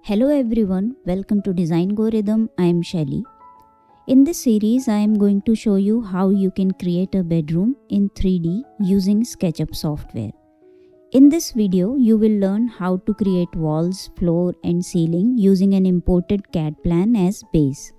Hello everyone, welcome to Design Go Rhythm. I am Shelly. In this series, I am going to show you how you can create a bedroom in 3D using SketchUp software. In this video, you will learn how to create walls, floor and ceiling using an imported CAD plan as base.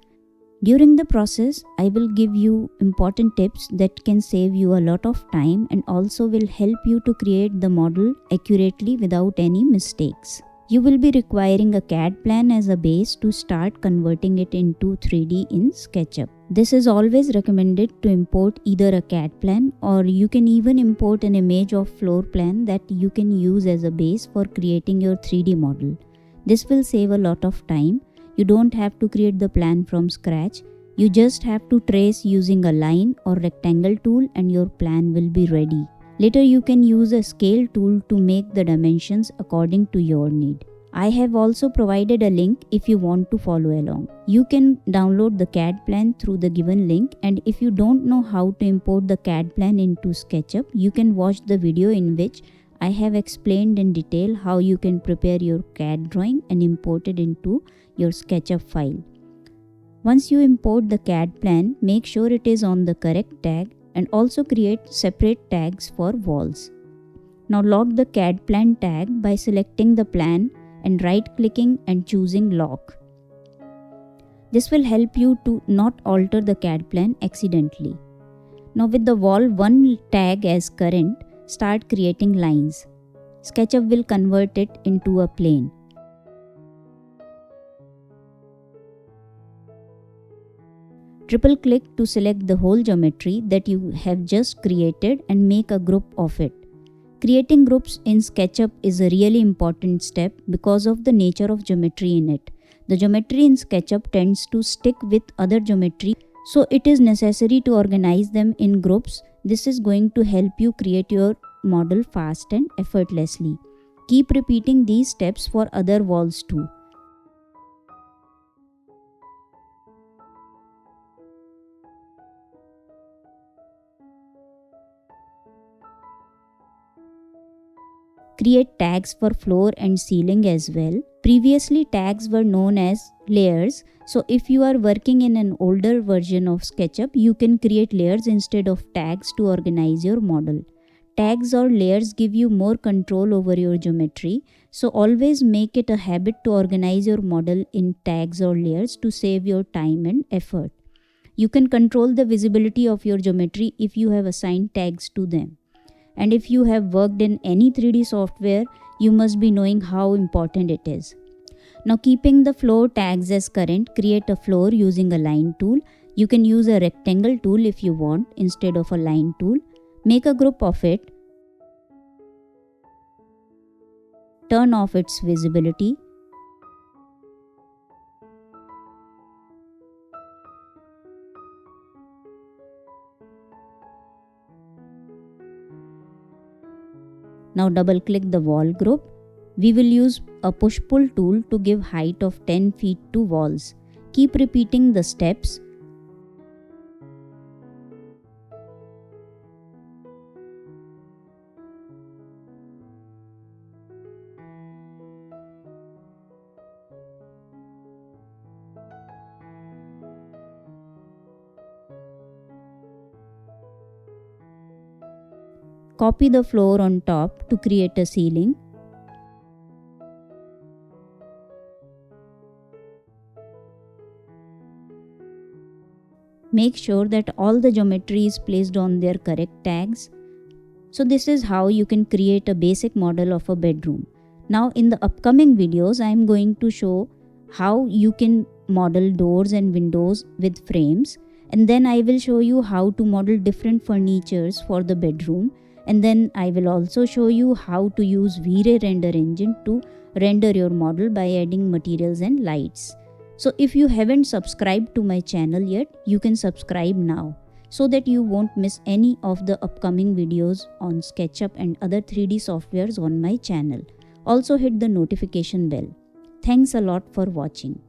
During the process, I will give you important tips that can save you a lot of time and also will help you to create the model accurately without any mistakes. You will be requiring a CAD plan as a base to start converting it into 3D in SketchUp. This is always recommended to import either a CAD plan or you can even import an image of floor plan that you can use as a base for creating your 3D model. This will save a lot of time. You don't have to create the plan from scratch. You just have to trace using a line or rectangle tool and your plan will be ready. Later you can use a scale tool to make the dimensions according to your need. I have also provided a link if you want to follow along. You can download the CAD plan through the given link, and if you don't know how to import the CAD plan into SketchUp, you can watch the video in which I have explained in detail how you can prepare your CAD drawing and import it into your SketchUp file. Once you import the CAD plan, make sure it is on the correct tag and also create separate tags for walls. Now lock the CAD plan tag by selecting the plan and right-clicking and choosing lock. This will help you to not alter the CAD plan accidentally. Now with the wall 1 tag as current, start creating lines. SketchUp will convert it into a plane. Triple click to select the whole geometry that you have just created and make a group of it. Creating groups in SketchUp is a really important step because of the nature of geometry in it. The geometry in SketchUp tends to stick with other geometry, so it is necessary to organize them in groups. This is going to help you create your model fast and effortlessly. Keep repeating these steps for other walls too. Create tags for floor and ceiling as well. Previously, tags were known as layers. So if you are working in an older version of SketchUp, you can create layers instead of tags to organize your model. Tags or layers give you more control over your geometry. So always make it a habit to organize your model in tags or layers to save your time and effort. You can control the visibility of your geometry if you have assigned tags to them. And if you have worked in any 3D software, you must be knowing how important it is. Now keeping the floor tags as current, create a floor using a line tool. You can use a rectangle tool if you want instead of a line tool. Make a group of it. Turn off its visibility. Now double click the wall group. We will use a push-pull tool to give height of 10 feet to walls. Keep repeating the steps. Copy the floor on top to create a ceiling. Make sure that all the geometry is placed on their correct tags. So this is how you can create a basic model of a bedroom. Now in the upcoming videos, I am going to show how you can model doors and windows with frames. And then I will show you how to model different furnitures for the bedroom. And then I will also show you how to use V-Ray render engine to render your model by adding materials and lights. So if you haven't subscribed to my channel yet, you can subscribe now so that you won't miss any of the upcoming videos on SketchUp and other 3D softwares on my channel. Also hit the notification bell. Thanks a lot for watching.